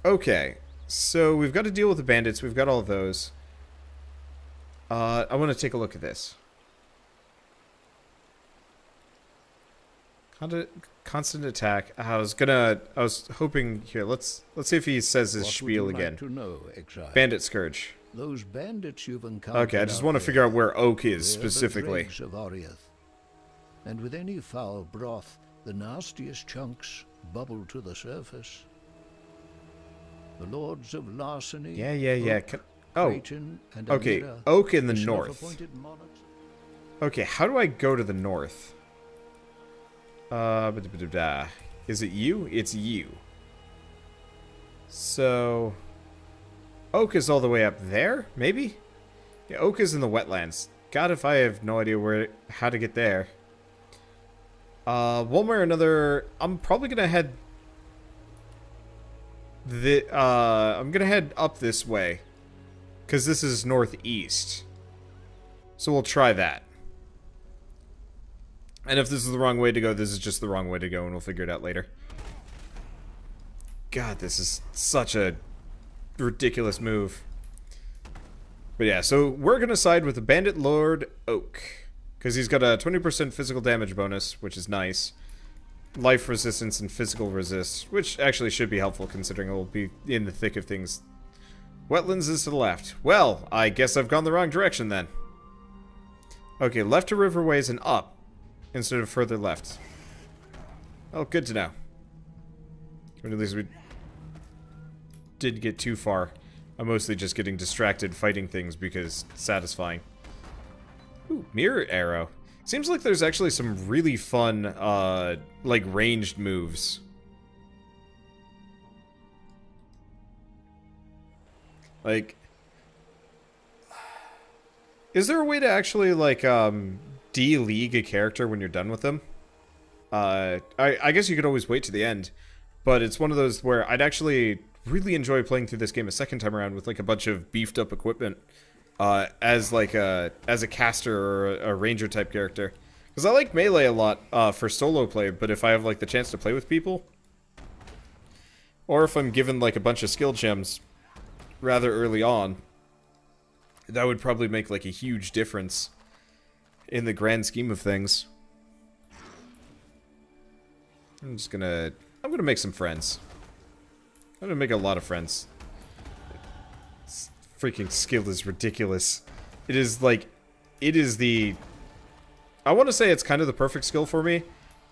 Okay, so we've got to deal with the bandits. We've got all of those. I want to take a look at this. Constant attack. I was hoping here. Let's see if he says his spiel again. To know, Exile? Bandit Scourge. Those bandits you've encountered. Okay, I just want to figure out where Oak is specifically. The of Oriath. And with any foul broth, the nastiest chunks bubble to the surface. The lords of larceny. Yeah. Creighton, and okay. Amira, Oak in the north. Okay, how do I go to the north? Is it you? It's you. So, Oak is all the way up there, maybe? Yeah, Oak is in the wetlands. God, if I have no idea how to get there. One way or another, I'm probably gonna head. I'm gonna head up this way, because this is northeast. So we'll try that. And if this is the wrong way to go, this is just the wrong way to go, and we'll figure it out later. God, this is such a ridiculous move. But yeah, so we're going to side with the Bandit Lord Oak. Because he's got a 20% physical damage bonus, which is nice. Life resistance and physical resist, which actually should be helpful considering it will be in the thick of things. Wetlands is to the left. Well, I guess I've gone the wrong direction then. Okay, left to riverways and up, instead of further left. Oh, good to know. But at least we didn't get too far. I'm mostly just getting distracted fighting things because it's satisfying. Ooh, mirror arrow. Seems like there's actually some really fun, like, ranged moves. Like, is there a way to actually, like, de-league a character when you're done with them? I guess you could always wait to the end, but it's one of those where I'd actually really enjoy playing through this game a second time around with, like, a bunch of beefed up equipment, as a caster or a ranger type character. Because I like melee a lot, for solo play, but if I have, like, the chance to play with people, or if I'm given, like, a bunch of skill gems rather early on, that would probably make, like, a huge difference in the grand scheme of things. I'm gonna make some friends. I'm gonna make a lot of friends. This freaking skill is ridiculous. It is, like, it is the... I want to say it's kind of the perfect skill for me,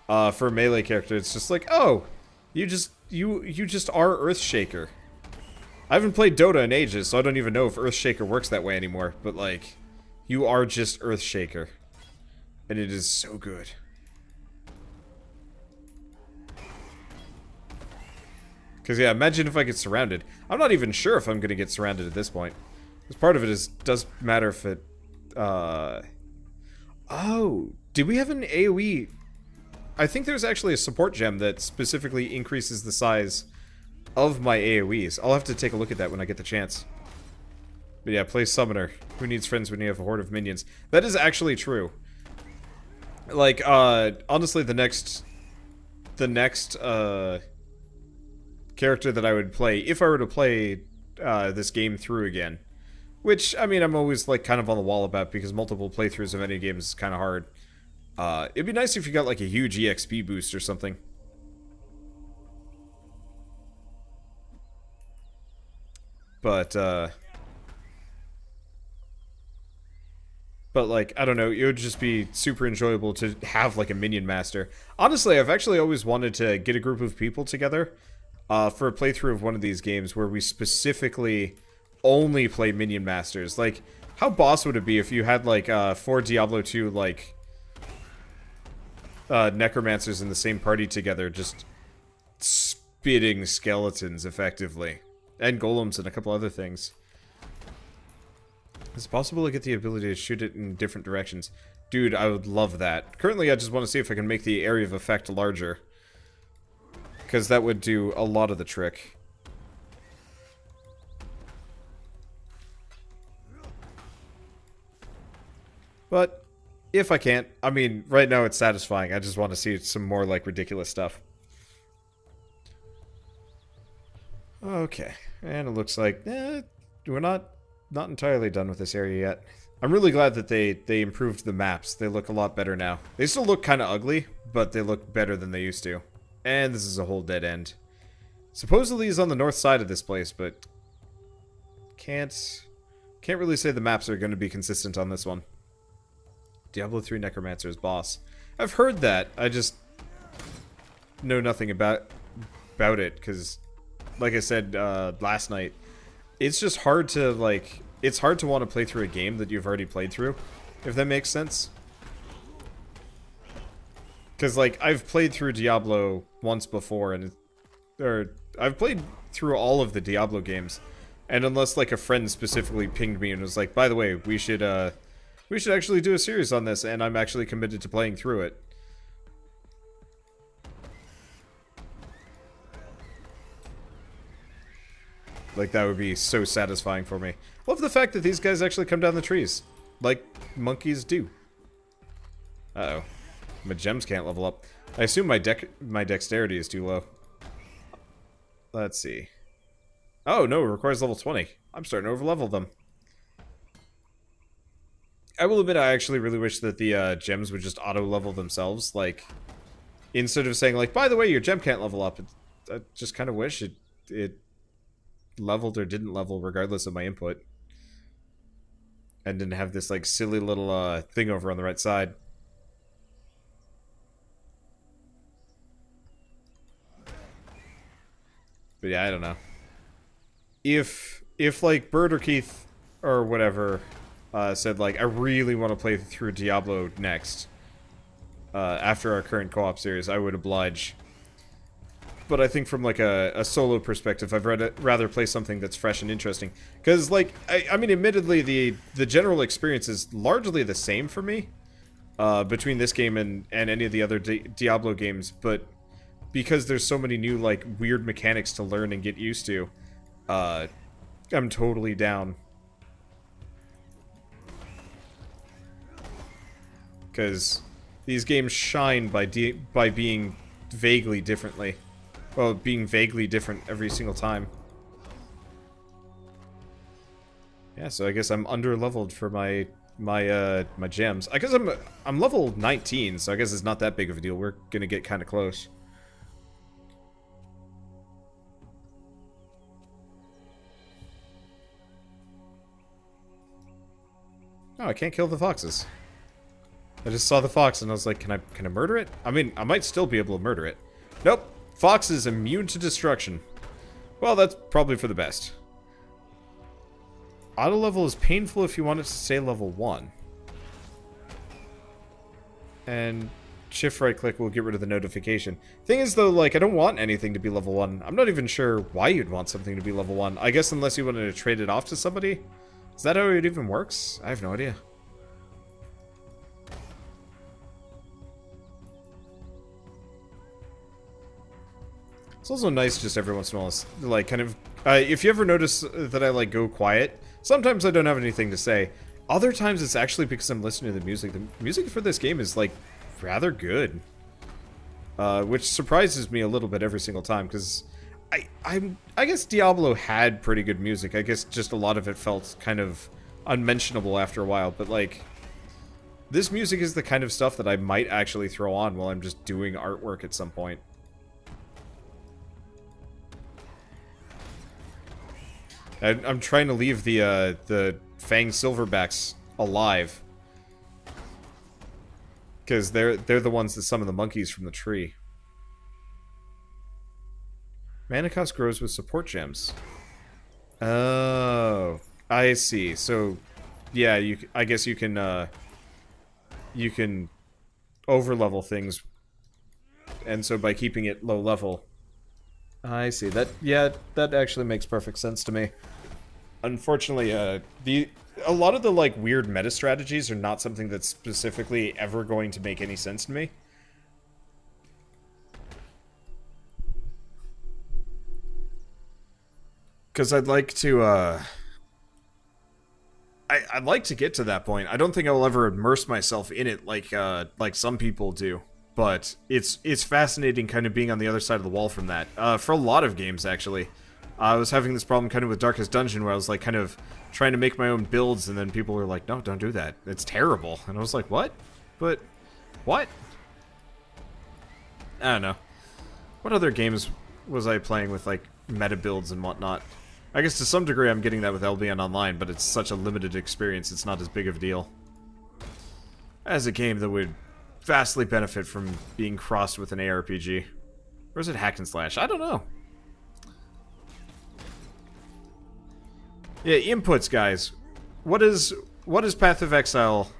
for a melee character. It's just like, oh, you just are Earthshaker. I haven't played Dota in ages, so I don't even know if Earthshaker works that way anymore, but, like, you are just Earthshaker. And it is so good. Because, yeah, imagine if I get surrounded. I'm not even sure if I'm going to get surrounded at this point. Because part of it does matter if it, Oh, do we have an AoE? I think there's actually a support gem that specifically increases the size of my AoEs. I'll have to take a look at that when I get the chance. But yeah, play Summoner. Who needs friends when you have a horde of minions? That is actually true. Like, honestly, the next, character that I would play, if I were to play, this game through again, which, I mean, I'm always, like, kind of on the wall about, because multiple playthroughs of any game is kind of hard. It'd be nice if you got, like, a huge EXP boost or something. But, like, I don't know, it would just be super enjoyable to have, like, a minion master. Honestly, I've actually always wanted to get a group of people together, for a playthrough of one of these games where we specifically only play minion masters. Like, how boss would it be if you had, like, 4 Diablo 2, like, necromancers in the same party together, just spitting skeletons, effectively. And golems and a couple other things. Is it possible to get the ability to shoot it in different directions? Dude, I would love that. Currently, I just want to see if I can make the area of effect larger. Because that would do a lot of the trick. But, if I can't, I mean, right now it's satisfying. I just want to see some more, like, ridiculous stuff. Okay, and it looks like we're not entirely done with this area yet. I'm really glad that they improved the maps. They look a lot better now. They still look kind of ugly, but they look better than they used to. And this is a whole dead end. Supposedly he's on the north side of this place, but can't really say the maps are going to be consistent on this one. Diablo 3 Necromancer's boss. I've heard that. I just know nothing about it because, like I said last night, it's just hard to it's hard to want to play through a game that you've already played through, if that makes sense. Because like I've played through Diablo once before, and I've played through all of the Diablo games, and unless like a friend specifically pinged me and was like, by the way, we should actually do a series on this, and I'm actually committed to playing through it. Like, that would be so satisfying for me. Love the fact that these guys actually come down the trees, like monkeys do. Uh-oh. My gems can't level up. I assume my dexterity is too low. Let's see. Oh, no, it requires level 20. I'm starting to overlevel them. I will admit, I actually really wish that the gems would just auto-level themselves. Like, instead of saying, like, by the way, your gem can't level up, I just kind of wish it leveled or didn't level regardless of my input. And didn't have this, like, silly little thing over on the right side. But yeah, I don't know. If like, Bird or Keith or whatever said, like, I really want to play through Diablo next, after our current co-op series, I would oblige. But I think from, like, a solo perspective, I'd rather play something that's fresh and interesting. Because, like, I mean, admittedly, the general experience is largely the same for me, between this game and any of the other Diablo games, but because there's so many new, like, weird mechanics to learn and get used to, I'm totally down. Because these games shine by being vaguely differently. Well, being vaguely different every single time. Yeah, so I guess I'm under-leveled for my gems. I guess I'm level 19, so I guess it's not that big of a deal. We're gonna get kind of close. Oh, I can't kill the foxes. I just saw the fox and I was like, can I murder it? I mean, I might still be able to murder it. Nope. Fox is immune to destruction. Well, that's probably for the best. Auto level is painful if you want it to stay level 1. And shift right click will get rid of the notification. Thing is though, like, I don't want anything to be level 1. I'm not even sure why you'd want something to be level 1. I guess unless you wanted to trade it off to somebody. Is that how it even works? I have no idea. It's also nice just every once in a while, like, kind of, if you ever notice that I, like, go quiet, sometimes I don't have anything to say. Other times it's actually because I'm listening to the music. The music for this game is, like, rather good. Which surprises me a little bit every single time, because I guess Diablo had pretty good music. I guess just a lot of it felt kind of unmentionable after a while, but, like, this music is the kind of stuff that I might actually throw on while I'm just doing artwork at some point. I'm trying to leave the Fang Silverbacks alive, because they're the ones that summon the monkeys from the tree. Mana cost grows with support gems. Oh, I see. So, yeah, I guess you can overlevel things, and so by keeping it low level. I see. Yeah, that actually makes perfect sense to me. Unfortunately, a lot of the, like, weird meta strategies are not something that's specifically ever going to make any sense to me. Because I'd like to, I'd like to get to that point. I don't think I'll ever immerse myself in it like some people do. But it's fascinating kind of being on the other side of the wall from that. For a lot of games, actually. I was having this problem kind of with Darkest Dungeon where I was like kind of trying to make my own builds and then people were like, no, don't do that. It's terrible. And I was like, what? But, what? I don't know. What other games was I playing with like meta builds and whatnot? I guess to some degree I'm getting that with LBN Online, but it's such a limited experience, it's not as big of a deal. As a game that would vastly benefit from being crossed with an ARPG. Or is it hack and slash? I don't know. Yeah, inputs, guys. What is Path of Exile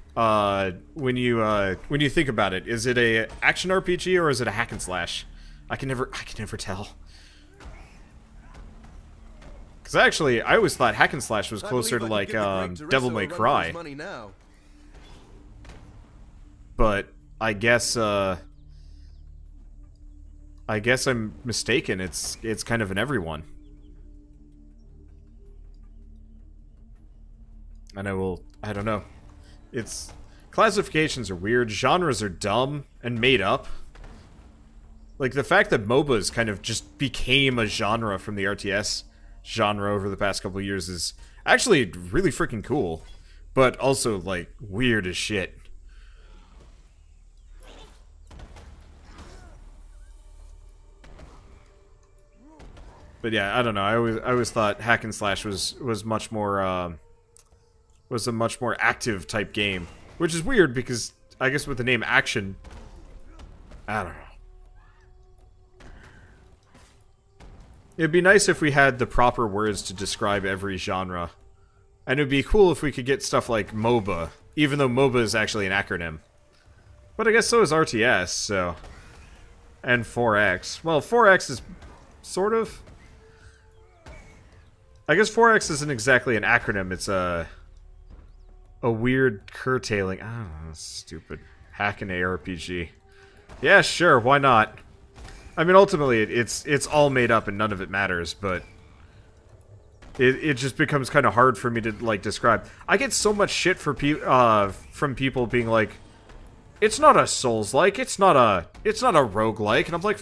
when you think about it? Is it a action RPG or is it a hack and slash? I can never tell. Cuz actually, I always thought hack and slash was closer to like Devil May Cry. But I guess I'm mistaken. It's kind of an everyone. And I don't know. It's classifications are weird, genres are dumb and made up. Like the fact that MOBAs kind of just became a genre from the RTS genre over the past couple of years is actually really freaking cool, but also like weird as shit. But yeah, I don't know. I always thought hack and slash was much more was a much more active type game, which is weird because I guess with the name action, I don't know. It'd be nice if we had the proper words to describe every genre. And it'd be cool if we could get stuff like MOBA, even though MOBA is actually an acronym. But I guess so is RTS, so... And 4X. Well, 4X is sort of... I guess 4X isn't exactly an acronym, it's a weird curtailing... I don't know, stupid. Hack and ARPG. Yeah, sure, why not? I mean, ultimately, it's all made up and none of it matters, but... It just becomes kind of hard for me to, like, describe. I get so much shit for from people being like, it's not a Souls-like, it's not a roguelike, and I'm like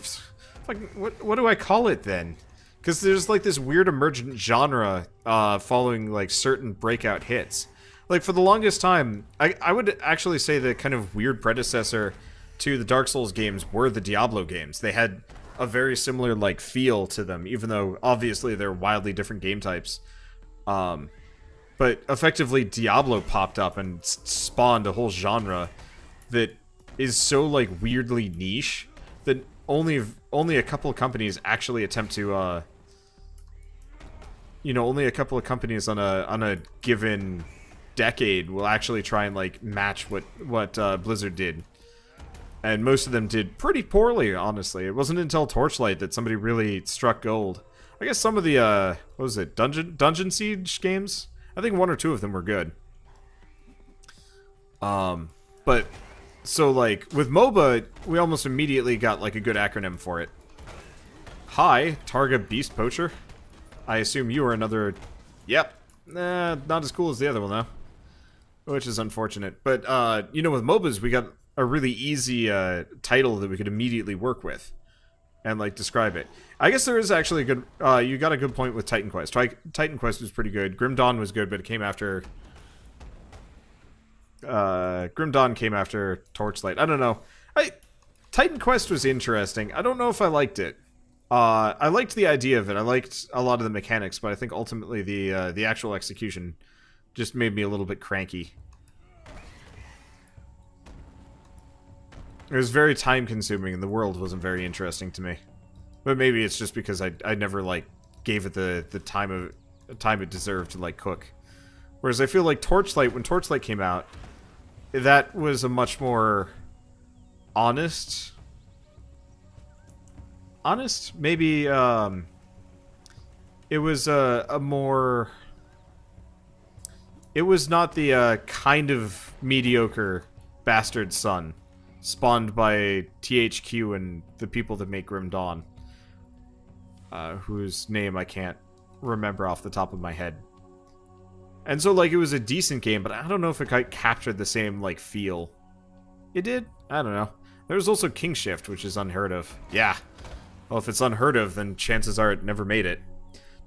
what do I call it then? Because there's, like, this weird emergent genre following, like, certain breakout hits. Like, for the longest time, I would actually say the kind of weird predecessor to the Dark Souls games were the Diablo games. They had a very similar, like, feel to them, even though, obviously, they're wildly different game types. But, effectively, Diablo popped up and spawned a whole genre that is so, like, weirdly niche that only a couple of companies actually attempt to, you know, only a couple of companies on a given decade will actually try and, like, match what Blizzard did. And most of them did pretty poorly, honestly. It wasn't until Torchlight that somebody really struck gold. I guess some of the, what was it, Dungeon Siege games? I think one or two of them were good. But, so, like, with MOBA, we almost immediately got, like, a good acronym for it. Hi, Targa Beast Poacher. I assume you are another... Yep. Not as cool as the other one, though. Which is unfortunate. But, you know, with MOBAs, we got a really easy title that we could immediately work with and, like, describe it. I guess there is actually a good... you got a good point with Titan Quest. Titan Quest was pretty good. Grim Dawn was good, but it came after... Grim Dawn came after Torchlight. I don't know. Titan Quest was interesting. I don't know if I liked it. I liked the idea of it. I liked a lot of the mechanics, but I think ultimately the actual execution just made me a little bit cranky. It was very time-consuming, and the world wasn't very interesting to me. But maybe it's just because I never, like, gave it the time it deserved to, like, cook. Whereas I feel like Torchlight, when Torchlight came out, that was a much more honest... Maybe, it was a more... It was not the, kind of mediocre bastard son spawned by THQ and the people that make Grim Dawn, whose name I can't remember off the top of my head. And so, like, it was a decent game, but I don't know if it quite captured the same, like, feel. It did? I don't know. There was also King Shift, which is unheard of. Yeah. Well, if it's unheard of, then chances are it never made it.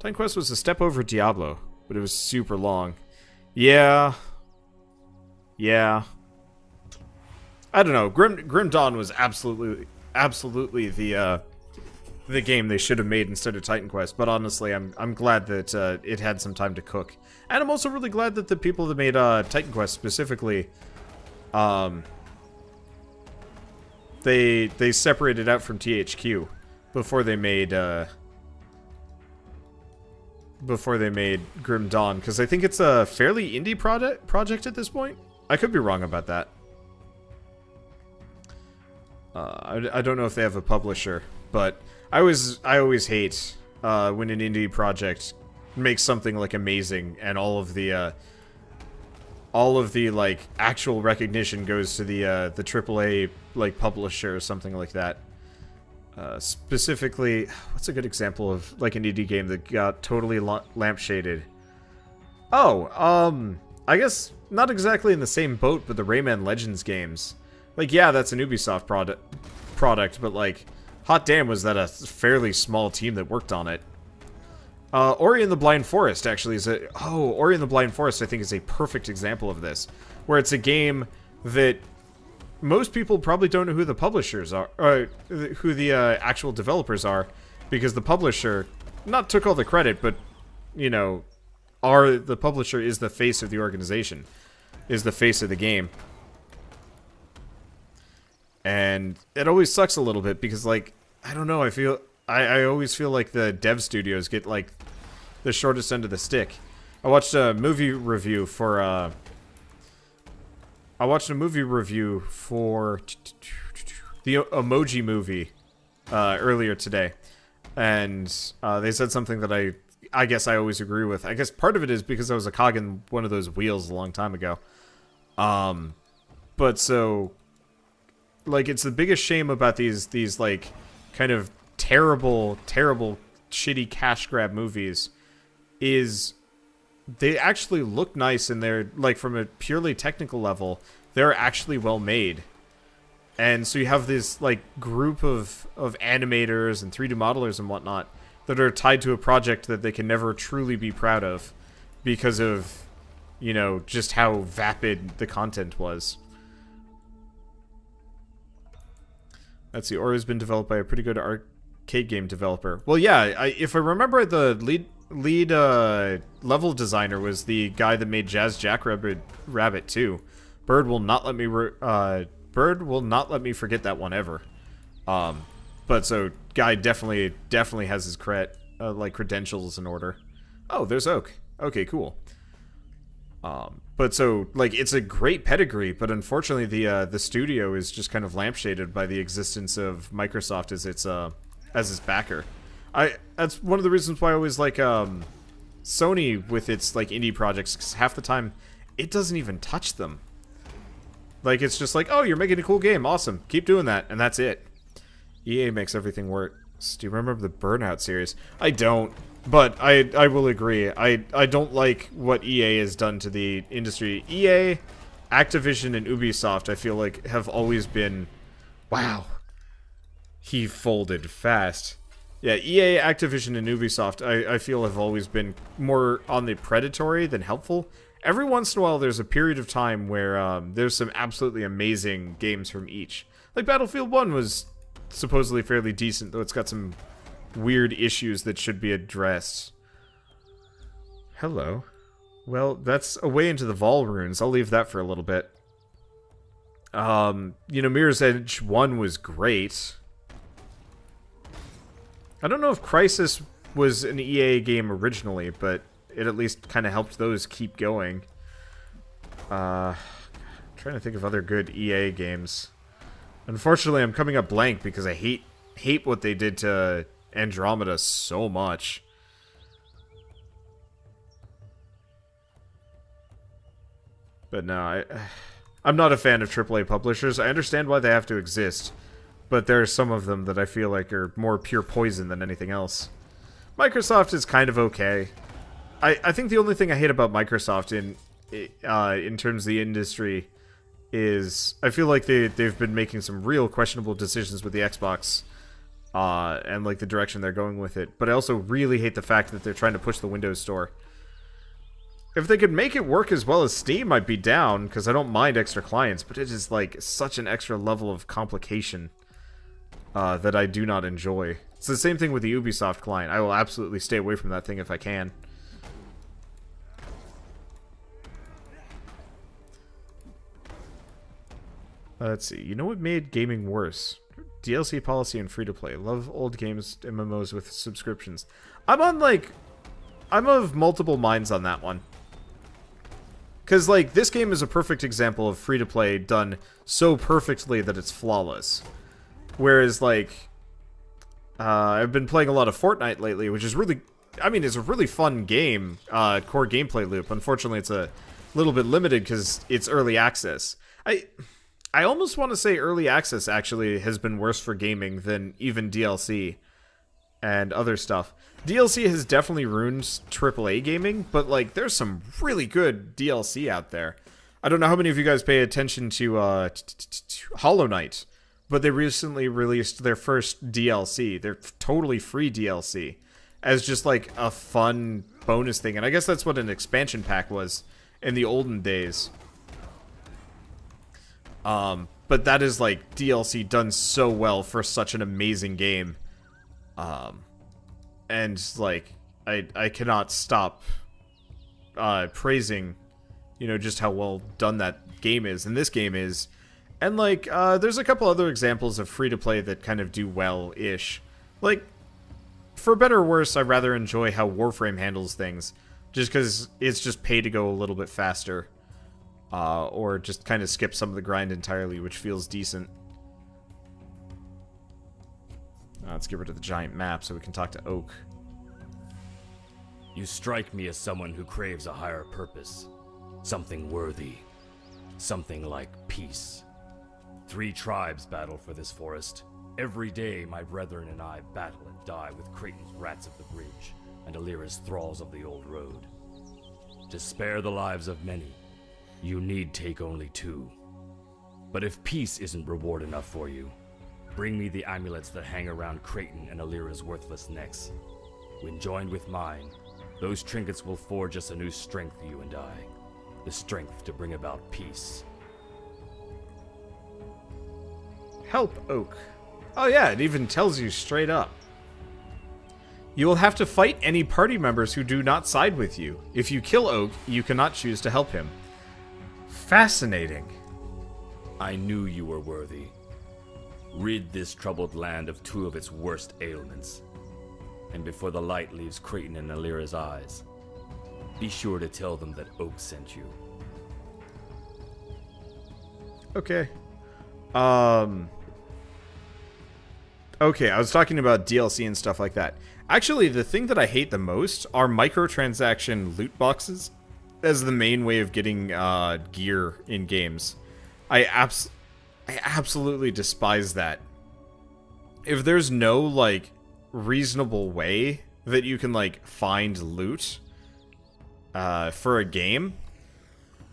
Titan Quest was a step over Diablo, but it was super long. Yeah. Yeah. I don't know. Grim Dawn was absolutely the game they should have made instead of Titan Quest. But honestly, I'm glad that it had some time to cook, and I'm also really glad that the people that made Titan Quest specifically, they separated out from THQ before they made Grim Dawn, because I think it's a fairly indie project at this point. I could be wrong about that. I don't know if they have a publisher, but I always hate when an indie project makes something like amazing and all of the like actual recognition goes to the AAA like publisher or something like that. Specifically, what's a good example of like an indie game that got totally lampshaded? Oh, I guess not exactly in the same boat, but the Rayman Legends games. Like, yeah, that's an Ubisoft product, but like, hot damn, was that a fairly small team that worked on it. Ori and the Blind Forest actually is a... Oh, Ori and the Blind Forest I think is a perfect example of this, where it's a game that most people probably don't know who the publishers are, or who the actual developers are, because the publisher not took all the credit, but, you know, the publisher is the face of the organization, is the face of the game. And it always sucks a little bit because, like, I don't know, I always feel like the dev studios get, like, the shortest end of the stick. I watched a movie review for, the Emoji Movie, earlier today. And, they said something that I guess I always agree with. I guess part of it is because I was a cog in one of those wheels a long time ago. But so... Like, it's the biggest shame about these like, kind of terrible, shitty cash grab movies is they actually look nice and they're, like, from a purely technical level, they're actually well made. And so you have this, like, group of animators and 3D modelers and whatnot that are tied to a project that they can never truly be proud of because of, you know, just how vapid the content was. Let's see, Ori's been developed by a pretty good arcade game developer. Well, yeah, if I remember, the lead level designer was the guy that made Jazz Jackrabbit 2. Bird will not let me forget that one ever. But so guy definitely has his like credentials in order. Oh, there's Oak. Okay, cool. But so, like, it's a great pedigree, but unfortunately the studio is just kind of lampshaded by the existence of Microsoft as its backer. That's one of the reasons why I always like Sony with its like indie projects, because half the time it doesn't even touch them. Like, it's just like, oh, you're making a cool game, awesome, keep doing that, and that's it. EA makes everything work. Do you remember the Burnout series? I don't. But I will agree. I don't like what EA has done to the industry. EA, Activision, and Ubisoft, I feel like, have always been... Wow. He folded fast. Yeah, EA, Activision, and Ubisoft, I feel have always been more on the predatory than helpful. Every once in a while, there's a period of time where there's some absolutely amazing games from each. Like, Battlefield 1 was supposedly fairly decent, though it's got some weird issues that should be addressed. Hello. Well, that's a way into the Vol runes. I'll leave that for a little bit. You know, Mirror's Edge 1 was great. I don't know if Crysis was an EA game originally, but it at least kind of helped those keep going. Trying to think of other good EA games. Unfortunately, I'm coming up blank because I hate what they did to Andromeda so much. But no, I'm not a fan of AAA publishers. I understand why they have to exist, but there are some of them that I feel like are more pure poison than anything else. Microsoft is kind of okay. I think the only thing I hate about Microsoft in terms of the industry is I feel like they've been making some real questionable decisions with the Xbox and like the direction they're going with it. But I also really hate the fact that they're trying to push the Windows Store. If they could make it work as well as Steam, I'd be down, because I don't mind extra clients, but it is like such an extra level of complication that I do not enjoy. It's the same thing with the Ubisoft client. I will absolutely stay away from that thing if I can. Let's see. You know what made gaming worse? DLC policy and free-to-play. Love old games, MMOs with subscriptions. I'm of multiple minds on that one. Because, like, this game is a perfect example of free-to-play done so perfectly that it's flawless. Whereas, like, I've been playing a lot of Fortnite lately, which is really... I mean, it's a really fun game, core gameplay loop. Unfortunately, it's a little bit limited because it's early access. I almost want to say early access, actually, has been worse for gaming than even DLC and other stuff. DLC has definitely ruined AAA gaming, but, like, there's some really good DLC out there. I don't know how many of you guys pay attention to Hollow Knight, but they recently released their first DLC. They're totally free DLC as just, like, a fun bonus thing. And I guess that's what an expansion pack was in the olden days. But that is, like, DLC done so well for such an amazing game. And, like, I cannot stop, praising, you know, just how well done that game is, and this game is. And, like, there's a couple other examples of free-to-play that kind of do well-ish. Like, for better or worse, I rather enjoy how Warframe handles things, just because it's just pay to go a little bit faster. Or just kind of skip some of the grind entirely, which feels decent. Let's get rid of the giant map so we can talk to Oak. You strike me as someone who craves a higher purpose. Something worthy. Something like peace. 3 tribes battle for this forest. Every day my brethren and I battle and die with Creighton's rats of the bridge and Alira's thralls of the old road. To spare the lives of many, you need take only 2. But if peace isn't reward enough for you, bring me the amulets that hang around Creighton and Alira's worthless necks. When joined with mine, those trinkets will forge us a new strength, you and I. The strength to bring about peace. Help, Oak. Oh yeah, it even tells you straight up. You will have to fight any party members who do not side with you. If you kill Oak, you cannot choose to help him. Fascinating. I knew you were worthy. Rid this troubled land of 2 of its worst ailments. And before the light leaves Creighton and Alira's eyes, be sure to tell them that Oak sent you. Okay. Okay, I was talking about DLC and stuff like that. Actually, the thing that I hate the most are microtransaction loot boxes as the main way of getting gear in games. I absolutely despise that. If there's no, like, reasonable way that you can, like, find loot for a game,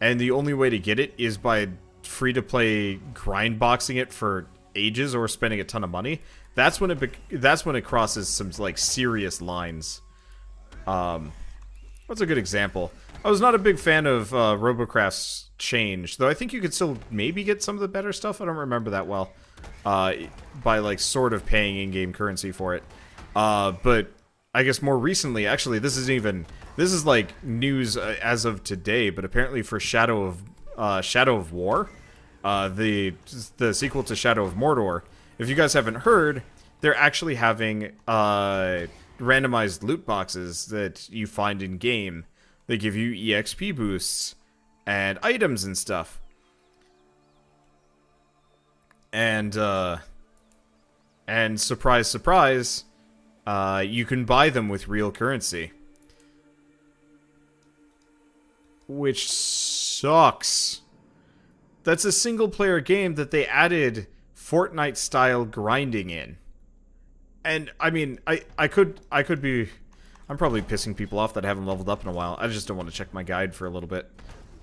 and the only way to get it is by free-to-play grind boxing it for ages or spending a ton of money, that's when it crosses some, like, serious lines. What's a good example? I was not a big fan of Robocraft's change, though I think you could still maybe get some of the better stuff. I don't remember that well. By, like, sort of paying in-game currency for it. But I guess more recently, actually, this is like news as of today, but apparently for Shadow of War, the sequel to Shadow of Mordor, if you guys haven't heard, they're actually having randomized loot boxes that you find in game. They give you EXP boosts and items and stuff. And surprise, surprise, you can buy them with real currency. Which sucks. That's a single-player game that they added Fortnite-style grinding in. And, I mean, I could be... I'm probably pissing people off that I haven't leveled up in a while. I just don't want to check my guide for a little bit.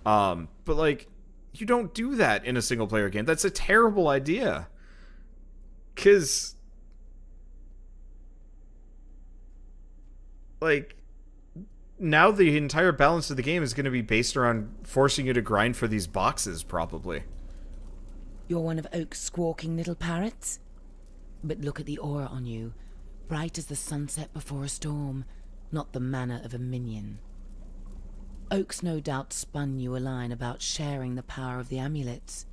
But, like, you don't do that in a single-player game. That's a terrible idea. Because like, now the entire balance of the game is going to be based around forcing you to grind for these boxes, probably. You're one of Oak's squawking little parrots? But look at the aura on you. Bright as the sunset before a storm, not the manner of a minion. Oak's no doubt spun you a line about sharing the power of the amulets.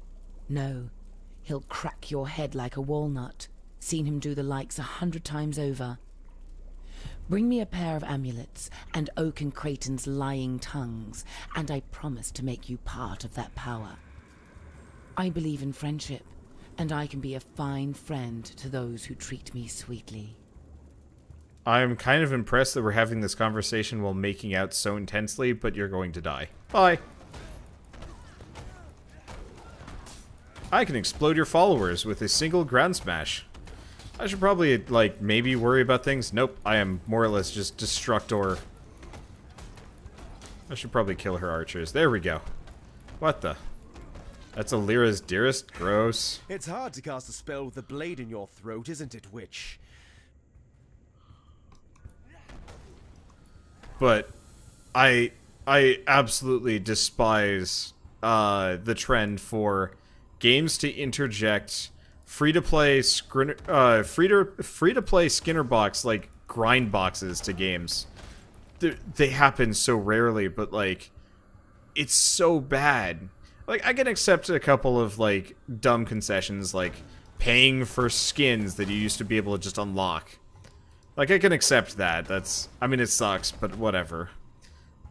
No, he'll crack your head like a walnut. Seen him do the likes 100 times over. Bring me a pair of amulets and Oak and Creighton's lying tongues, and I promise to make you part of that power. I believe in friendship, and I can be a fine friend to those who treat me sweetly. I'm kind of impressed that we're having this conversation while making out so intensely, but you're going to die. Bye. I can explode your followers with a single ground smash. I should probably, like, maybe worry about things. Nope, I am more or less just Destructor. I should probably kill her archers. There we go. What the? That's Alira's dearest? Gross. It's hard to cast a spell with a blade in your throat, isn't it, witch? But I absolutely despise the trend for games to interject free-to-play Skinner box, like, grind boxes to games. They happen so rarely, but, like, it's so bad. Like, I can accept a couple of, like, dumb concessions, like paying for skins that you used to be able to just unlock. Like, I can accept that. That's, I mean, it sucks, but whatever.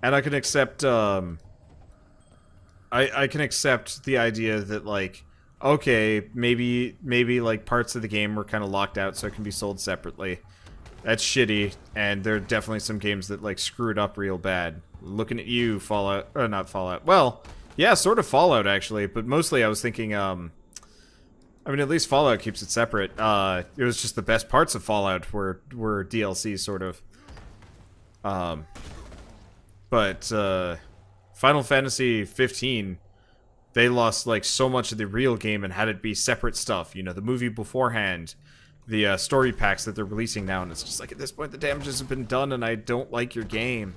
And I can accept, I can accept the idea that, like, okay, maybe, like, parts of the game were kind of locked out so it can be sold separately. That's shitty, and there are definitely some games that, like, screw it up real bad. Looking at you, Fallout, or not Fallout, well, yeah, sort of Fallout, actually, but mostly I was thinking, I mean, at least Fallout keeps it separate. It was just the best parts of Fallout were DLC, sort of. But Final Fantasy 15, they lost, like, so much of the real game and had it be separate stuff. You know, the movie beforehand, the story packs that they're releasing now, and it's just like, at this point, the damages have been done, and I don't like your game.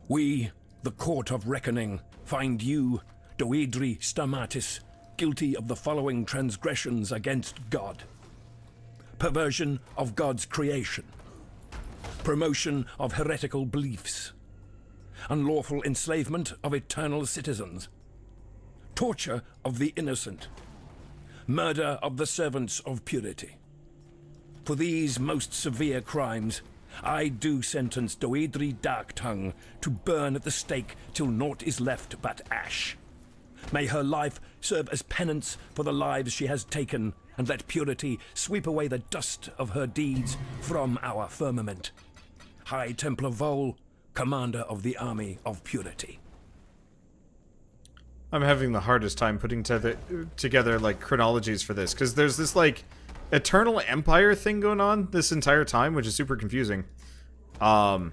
We, the Court of Reckoning, find you, Doedri Stamatis, guilty of the following transgressions against God. Perversion of God's creation. Promotion of heretical beliefs. Unlawful enslavement of eternal citizens. Torture of the innocent. Murder of the servants of purity. For these most severe crimes, I do sentence Doedri Darktongue to burn at the stake till naught is left but ash. May her life serve as penance for the lives she has taken, and let purity sweep away the dust of her deeds from our firmament. High Templar Vol, Commander of the Army of Purity. I'm having the hardest time putting together, like, chronologies for this, because there's this, like, Eternal Empire thing going on this entire time, which is super confusing. And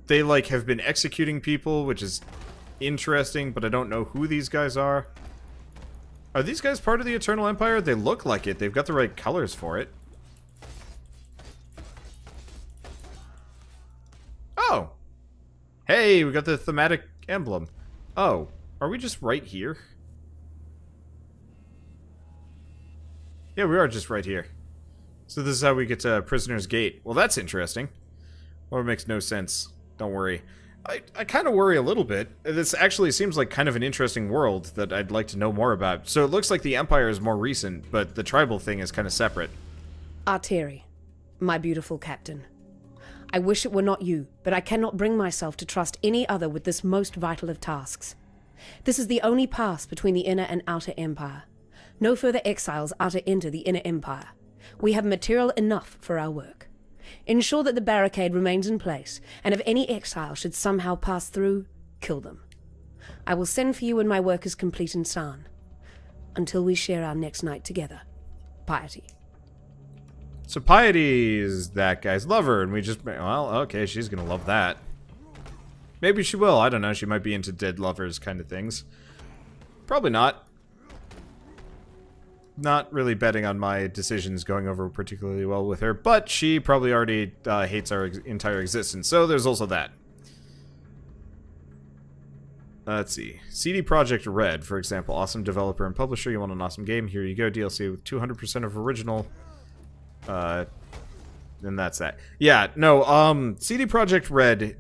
they, like, have been executing people, which is interesting, but I don't know who these guys are. Are these guys part of the Eternal Empire? They look like it. They've got the right colors for it. Oh! Hey, we got the thematic emblem. Oh, are we just right here? Yeah, we are just right here. So this is how we get to Prisoner's Gate. Well, that's interesting. Well, it makes no sense. Don't worry. I kind of worry a little bit. This actually seems like kind of an interesting world that I'd like to know more about. So it looks like the Empire is more recent, but the tribal thing is kind of separate. Arteri, my beautiful captain. I wish it were not you, but I cannot bring myself to trust any other with this most vital of tasks. This is the only pass between the inner and outer empire. No further exiles are to enter the inner empire. We have material enough for our work. Ensure that the barricade remains in place, and if any exile should somehow pass through, kill them. I will send for you when my work is complete in San. Until we share our next night together. Piety. So Piety is that guy's lover, and we just... Well, okay, she's gonna love that. Maybe she will, I don't know, she might be into dead lovers kind of things. Probably not. Not really betting on my decisions going over particularly well with her, but she probably already hates our entire existence, so there's also that. Let's see. CD Projekt Red, for example. Awesome developer and publisher. You want an awesome game? Here you go. DLC with 200% of original. And that's that. Yeah, no, CD Projekt Red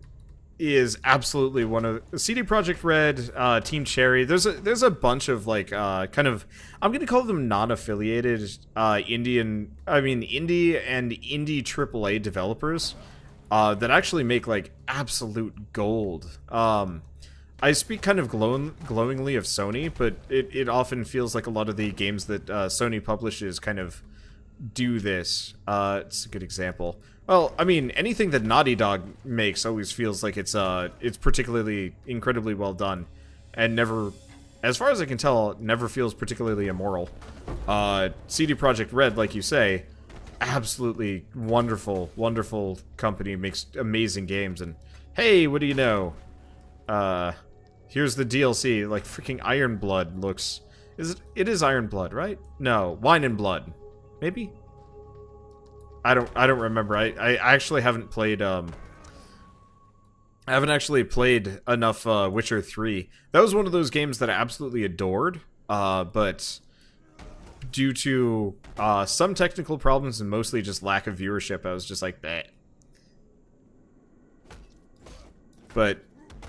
is absolutely one of... CD Projekt Red, Team Cherry, there's a bunch of, like, kind of... I'm gonna call them non-affiliated, indie and indie AAA developers, that actually make, like, absolute gold. I speak kind of glowingly of Sony, but it often feels like a lot of the games that Sony publishes kind of do this. It's a good example. Well, I mean, anything that Naughty Dog makes always feels like it's particularly incredibly well done, and never, as far as I can tell, never feels particularly immoral. CD Projekt Red, like you say, absolutely wonderful, wonderful company, makes amazing games, and hey, what do you know? Here's the DLC, like freaking Iron Blood looks... It is Iron Blood, right? No, Wine and Blood. Maybe? I don't remember. I actually haven't played, I haven't actually played enough, Witcher 3. That was one of those games that I absolutely adored, but due to, some technical problems and mostly just lack of viewership, I was just like, bleh. But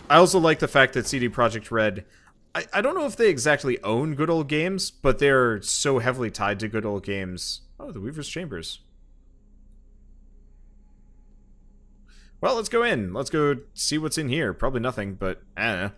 I also like the fact that CD Projekt Red, I don't know if they exactly own Good Old Games, but they're so heavily tied to Good Old Games. Oh, the Weaver's Chambers. Well, let's go in. Let's go see what's in here. Probably nothing, but I don't know.